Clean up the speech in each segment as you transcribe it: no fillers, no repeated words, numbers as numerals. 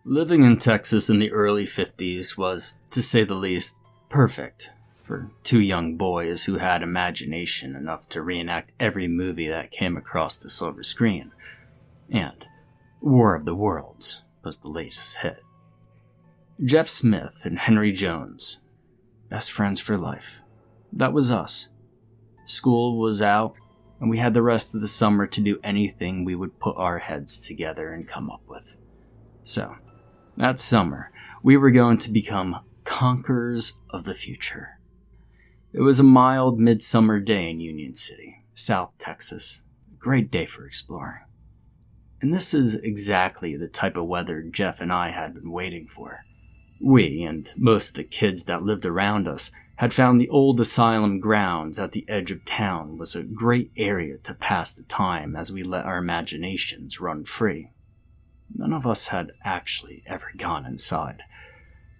Living in Texas in the early 50s was, to say the least, perfect for two young boys who had imagination enough to reenact every movie that came across the silver screen. And War of the Worlds was the latest hit. Jeff Smith and Henry Jones, best friends for life. That was us. School was out, and we had the rest of the summer to do anything we would put our heads together and come up with. So, that summer, we were going to become conquerors of the future. It was a mild midsummer day in Union City, South Texas. A great day for exploring. And this is exactly the type of weather Jeff and I had been waiting for. We, and most of the kids that lived around us, had found the old asylum grounds at the edge of town was a great area to pass the time as we let our imaginations run free. None of us had actually ever gone inside.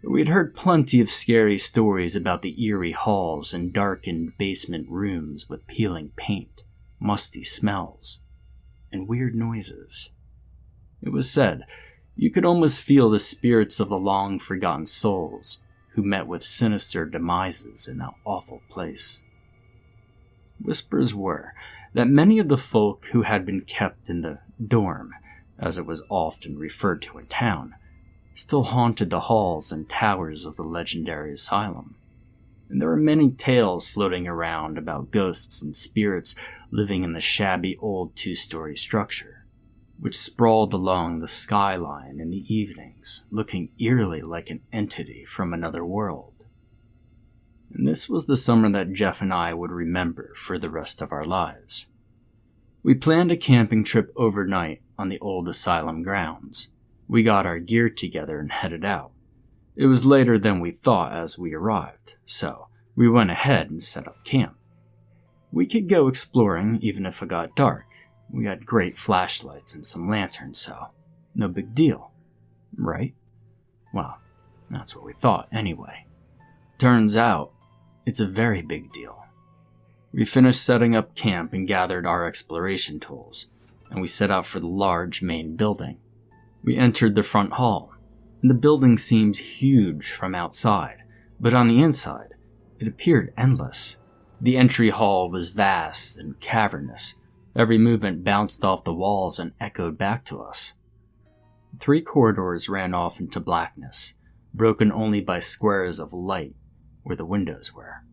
We'd heard plenty of scary stories about the eerie halls and darkened basement rooms with peeling paint, musty smells, and weird noises. It was said you could almost feel the spirits of the long-forgotten souls who met with sinister demises in that awful place. Whispers were that many of the folk who had been kept in the dorm, as it was often referred to in town, still haunted the halls and towers of the legendary asylum. And there were many tales floating around about ghosts and spirits living in the shabby old two-story structure, which sprawled along the skyline in the evenings, looking eerily like an entity from another world. And this was the summer that Jeff and I would remember for the rest of our lives. We planned a camping trip overnight on the old asylum grounds. We got our gear together and headed out. It was later than we thought as we arrived, so we went ahead and set up camp. We could go exploring even if it got dark. We had great flashlights and some lanterns, so no big deal, right? Well, that's what we thought anyway. Turns out, it's a very big deal. We finished setting up camp and gathered our exploration tools, and we set out for the large main building. We entered the front hall, and the building seemed huge from outside, but on the inside, it appeared endless. The entry hall was vast and cavernous. Every movement bounced off the walls and echoed back to us. 3 corridors ran off into blackness, broken only by squares of light where the windows were.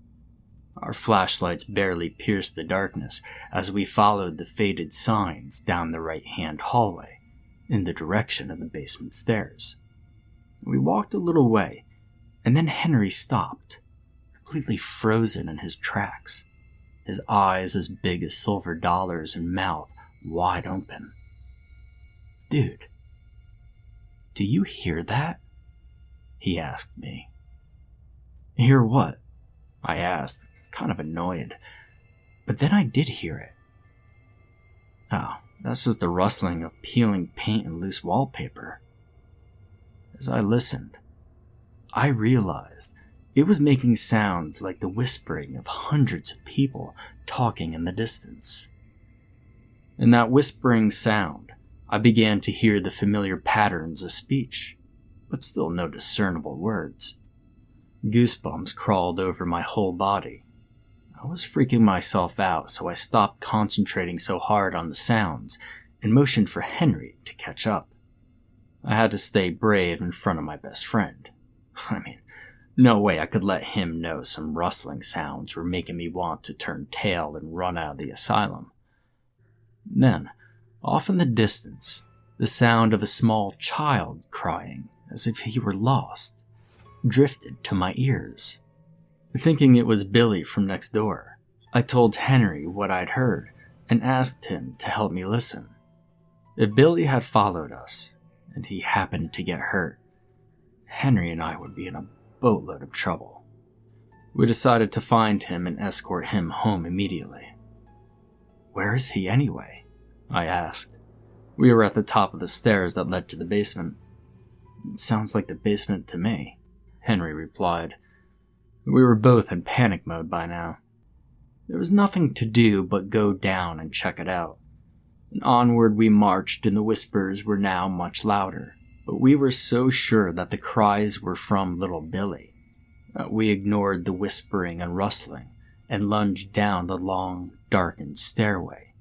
Our flashlights barely pierced the darkness as we followed the faded signs down the right-hand hallway in the direction of the basement stairs. We walked a little way, and then Henry stopped, completely frozen in his tracks, his eyes as big as silver dollars and mouth wide open. "Dude, do you hear that?" he asked me. "Hear what?" I asked, kind of annoyed. But then I did hear it. "Oh, that's just the rustling of peeling paint and loose wallpaper." As I listened, I realized it was making sounds like the whispering of hundreds of people talking in the distance. In that whispering sound, I began to hear the familiar patterns of speech, but still no discernible words. Goosebumps crawled over my whole body. I was freaking myself out, so I stopped concentrating so hard on the sounds and motioned for Henry to catch up. I had to stay brave in front of my best friend. No way I could let him know some rustling sounds were making me want to turn tail and run out of the asylum. Then, off in the distance, the sound of a small child crying as if he were lost drifted to my ears. Thinking it was Billy from next door, I told Henry what I'd heard and asked him to help me listen. If Billy had followed us, and he happened to get hurt, Henry and I would be in a boatload of trouble. We decided to find him and escort him home immediately. "Where is he anyway?" I asked. We were at the top of the stairs that led to the basement. "It sounds like the basement to me," Henry replied. We were both in panic mode by now. There was nothing to do but go down and check it out. And onward we marched, and the whispers were now much louder. But we were so sure that the cries were from little Billy that we ignored the whispering and rustling and lunged down the long, darkened stairway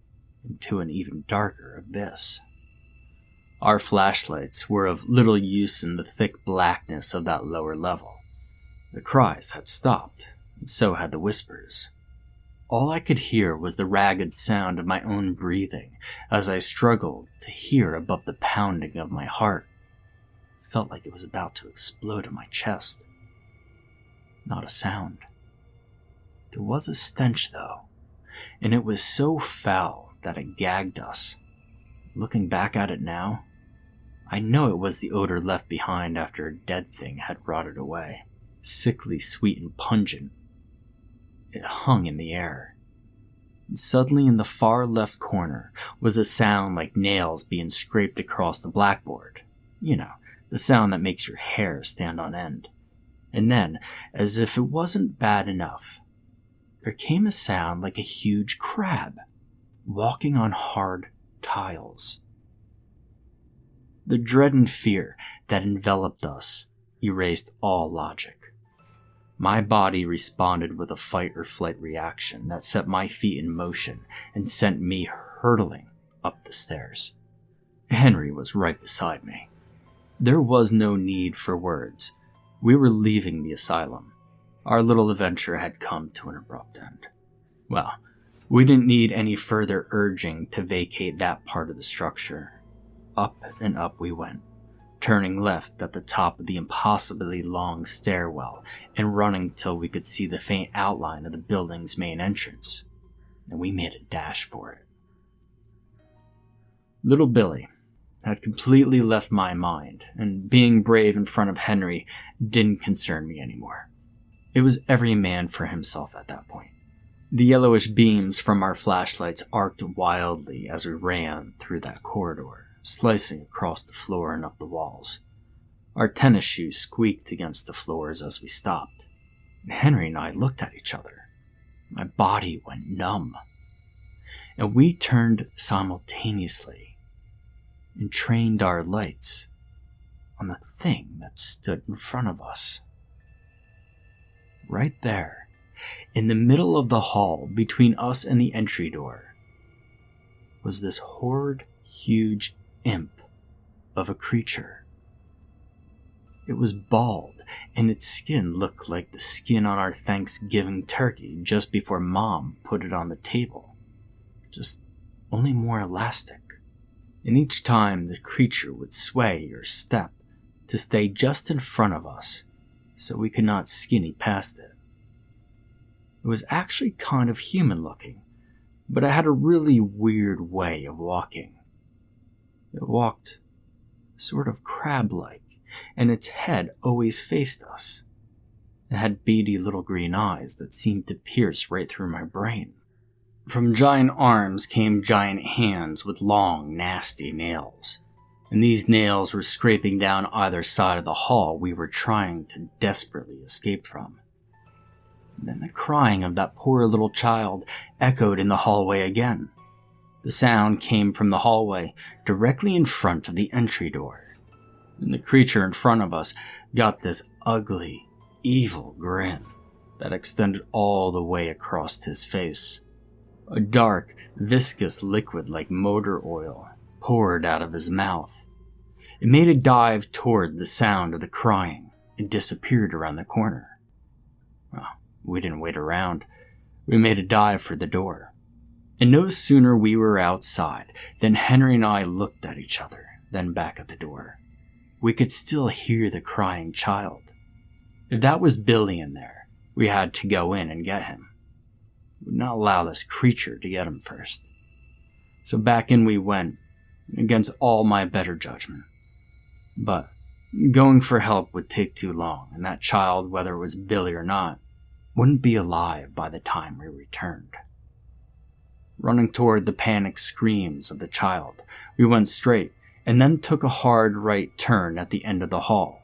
into an even darker abyss. Our flashlights were of little use in the thick blackness of that lower level. The cries had stopped, and so had the whispers. All I could hear was the ragged sound of my own breathing as I struggled to hear above the pounding of my heart. It felt like it was about to explode in my chest. Not a sound. There was a stench, though, and it was so foul that it gagged us. Looking back at it now, I know it was the odor left behind after a dead thing had rotted away. Sickly sweet and pungent. It hung in the air. And suddenly in the far left corner was a sound like nails being scraped across the blackboard. You know, the sound that makes your hair stand on end. And then, as if it wasn't bad enough, there came a sound like a huge crab walking on hard tiles. The dread and fear that enveloped us erased all logic. My body responded with a fight or flight reaction that set my feet in motion and sent me hurtling up the stairs. Henry was right beside me. There was no need for words. We were leaving the asylum. Our little adventure had come to an abrupt end. Well, we didn't need any further urging to vacate that part of the structure. Up and up we went, turning left at the top of the impossibly long stairwell and running till we could see the faint outline of the building's main entrance. And we made a dash for it. Little Billy had completely left my mind, and being brave in front of Henry didn't concern me anymore. It was every man for himself at that point. The yellowish beams from our flashlights arced wildly as we ran through that corridor, slicing across the floor and up the walls. Our tennis shoes squeaked against the floors as we stopped, and Henry and I looked at each other. My body went numb, and we turned simultaneously and trained our lights on the thing that stood in front of us. Right there, in the middle of the hall between us and the entry door, was this horrid, huge imp of a creature. It was bald, and its skin looked like the skin on our Thanksgiving turkey just before Mom put it on the table. Just only more elastic. And each time the creature would sway or step to stay just in front of us so we could not skinny past it. It was actually kind of human looking, but it had a really weird way of walking. It walked sort of crab-like, and its head always faced us. It had beady little green eyes that seemed to pierce right through my brain. From giant arms came giant hands with long, nasty nails, and these nails were scraping down either side of the hall we were trying to desperately escape from. And then the crying of that poor little child echoed in the hallway again. The sound came from the hallway directly in front of the entry door, and the creature in front of us got this ugly, evil grin that extended all the way across his face. A dark, viscous liquid like motor oil poured out of his mouth. It made a dive toward the sound of the crying and disappeared around the corner. Well, we didn't wait around. We made a dive for the door. And no sooner we were outside than Henry and I looked at each other, then back at the door. We could still hear the crying child. If that was Billy in there, we had to go in and get him. We would not allow this creature to get him first. So back in we went, against all my better judgment. But going for help would take too long, and that child, whether it was Billy or not, wouldn't be alive by the time we returned. Running toward the panicked screams of the child, we went straight and then took a hard right turn at the end of the hall.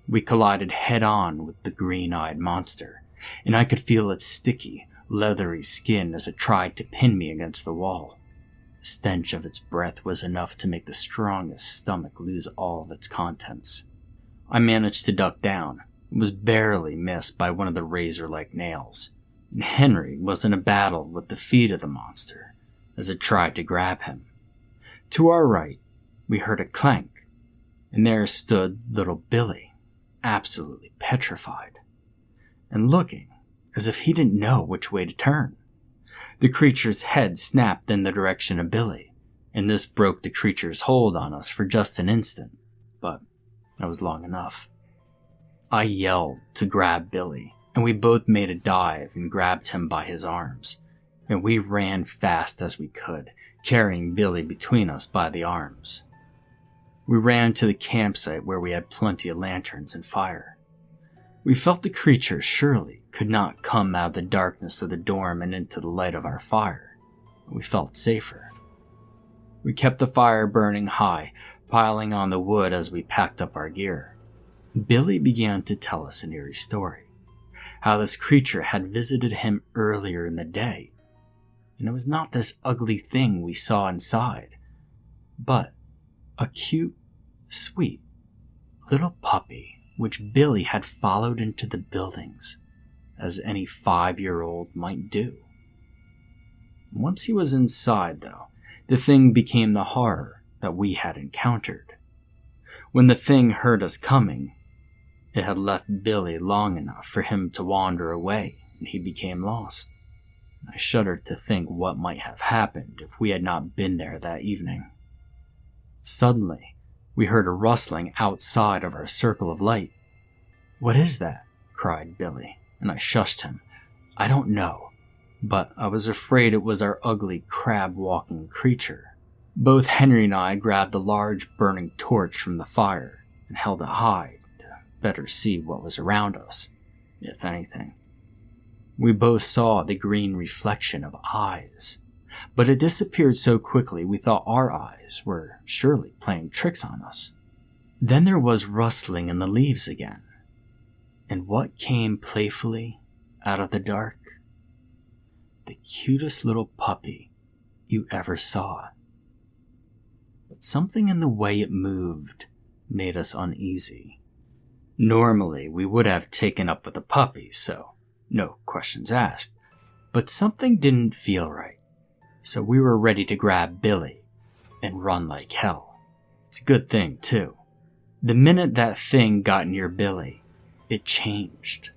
We collided head-on with the green-eyed monster, and I could feel its sticky, leathery skin as it tried to pin me against the wall. The stench of its breath was enough to make the strongest stomach lose all of its contents. I managed to duck down, and was barely missed by one of the razor-like nails, and Henry was in a battle with the feet of the monster as it tried to grab him. To our right, we heard a clank, and there stood little Billy, absolutely petrified, and looking as if he didn't know which way to turn. The creature's head snapped in the direction of Billy, and this broke the creature's hold on us for just an instant, but that was long enough. I yelled to grab Billy, and we both made a dive and grabbed him by his arms, and we ran fast as we could, carrying Billy between us by the arms. We ran to the campsite where we had plenty of lanterns and fire. We felt the creature surely could not come out of the darkness of the dorm and into the light of our fire. We felt safer. We kept the fire burning high, piling on the wood as we packed up our gear. Billy began to tell us an eerie story, how this creature had visited him earlier in the day, and it was not this ugly thing we saw inside, but a cute, sweet little puppy which Billy had followed into the buildings, as any 5-year-old might do. Once he was inside, though, the thing became the horror that we had encountered. When the thing heard us coming, it had left Billy long enough for him to wander away, and he became lost. I shuddered to think what might have happened if we had not been there that evening. Suddenly, we heard a rustling outside of our circle of light. "What is that?" cried Billy, and I shushed him. I don't know, but I was afraid it was our ugly crab-walking creature. Both Henry and I grabbed a large burning torch from the fire and held it high to better see what was around us, if anything. We both saw the green reflection of eyes, but it disappeared so quickly we thought our eyes were surely playing tricks on us. Then there was rustling in the leaves again, and what came playfully out of the dark? The cutest little puppy you ever saw. But something in the way it moved made us uneasy. Normally, we would have taken up with the puppy, so no questions asked, but something didn't feel right. So we were ready to grab Billy and run like hell. It's a good thing, too. The minute that thing got near Billy, it changed.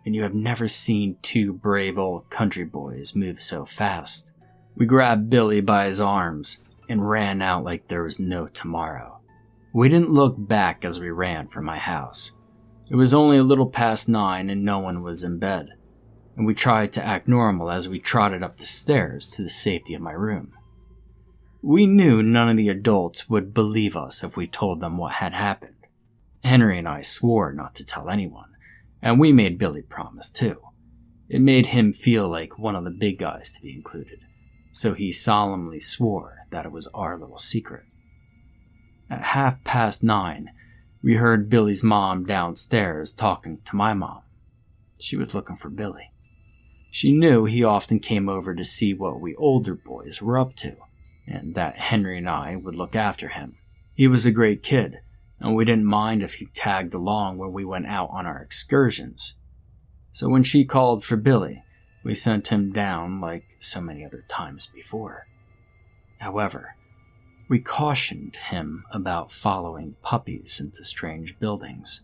And you have never seen two brave old country boys move so fast. We grabbed Billy by his arms and ran out like there was no tomorrow. We didn't look back as we ran from my house. It was only a little past 9 and no one was in bed, and we tried to act normal as we trotted up the stairs to the safety of my room. We knew none of the adults would believe us if we told them what had happened. Henry and I swore not to tell anyone, and we made Billy promise too. It made him feel like one of the big guys to be included, so he solemnly swore that it was our little secret. At 9:30, we heard Billy's mom downstairs talking to my mom. She was looking for Billy. She knew he often came over to see what we older boys were up to, and that Henry and I would look after him. He was a great kid, and we didn't mind if he tagged along when we went out on our excursions. So when she called for Billy, we sent him down like so many other times before. However, we cautioned him about following puppies into strange buildings.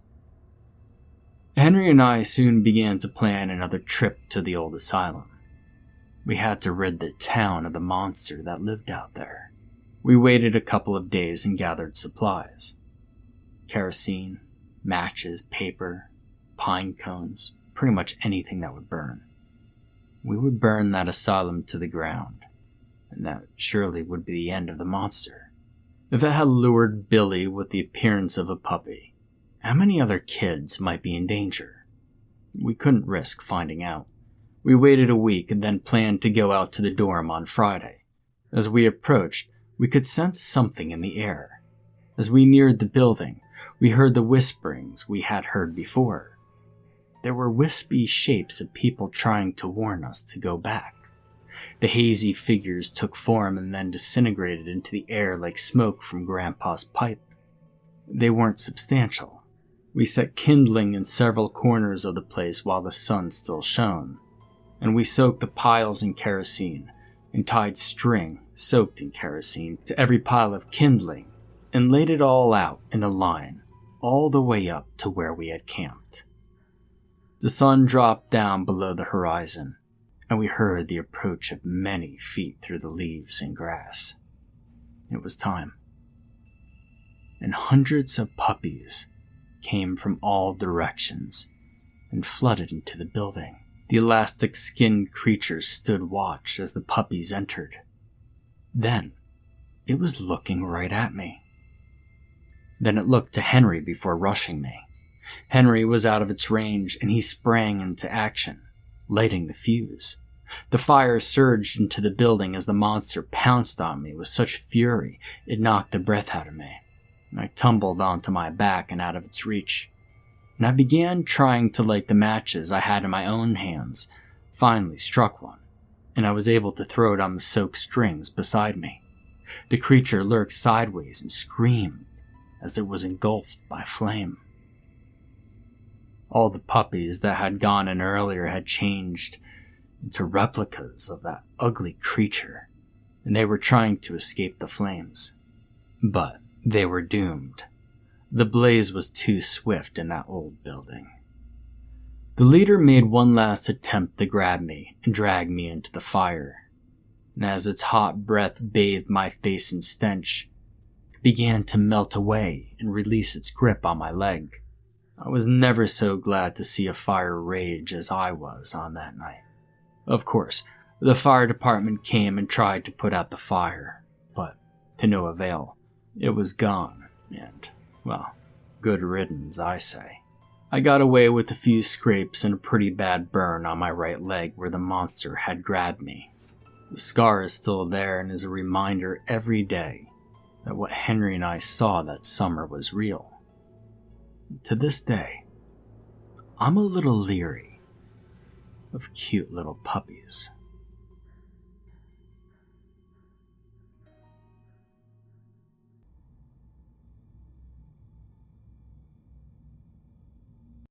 Henry and I soon began to plan another trip to the old asylum. We had to rid the town of the monster that lived out there. We waited a couple of days and gathered supplies. Kerosene, matches, paper, pine cones, pretty much anything that would burn. We would burn that asylum to the ground, and that surely would be the end of the monster. If it had lured Billy with the appearance of a puppy, how many other kids might be in danger? We couldn't risk finding out. We waited a week and then planned to go out to the dorm on Friday. As we approached, we could sense something in the air. As we neared the building, we heard the whisperings we had heard before. There were wispy shapes of people trying to warn us to go back. The hazy figures took form and then disintegrated into the air like smoke from Grandpa's pipe. They weren't substantial. We set kindling in several corners of the place while the sun still shone, and we soaked the piles in kerosene and tied string soaked in kerosene to every pile of kindling and laid it all out in a line all the way up to where we had camped. The sun dropped down below the horizon, and we heard the approach of many feet through the leaves and grass. It was time. And hundreds of puppies came from all directions and flooded into the building. The elastic-skinned creatures stood watch as the puppies entered. Then, it was looking right at me. Then it looked to Henry before rushing me. Henry was out of its range, and he sprang into action, lighting the fuse. The fire surged into the building as the monster pounced on me with such fury it knocked the breath out of me. I tumbled onto my back and out of its reach, and I began trying to light the matches I had in my own hands, finally struck one, and I was able to throw it on the soaked strings beside me. The creature lurked sideways and screamed as it was engulfed by flame. All the puppies that had gone in earlier had changed into replicas of that ugly creature, and they were trying to escape the flames. But they were doomed. The blaze was too swift in that old building. The leader made one last attempt to grab me and drag me into the fire, and as its hot breath bathed my face in stench, it began to melt away and release its grip on my leg. I was never so glad to see a fire rage as I was on that night. Of course, the fire department came and tried to put out the fire, but to no avail. It was gone, and, well, good riddance, I say. I got away with a few scrapes and a pretty bad burn on my right leg where the monster had grabbed me. The scar is still there and is a reminder every day that what Henry and I saw that summer was real. To this day, I'm a little leery of cute little puppies.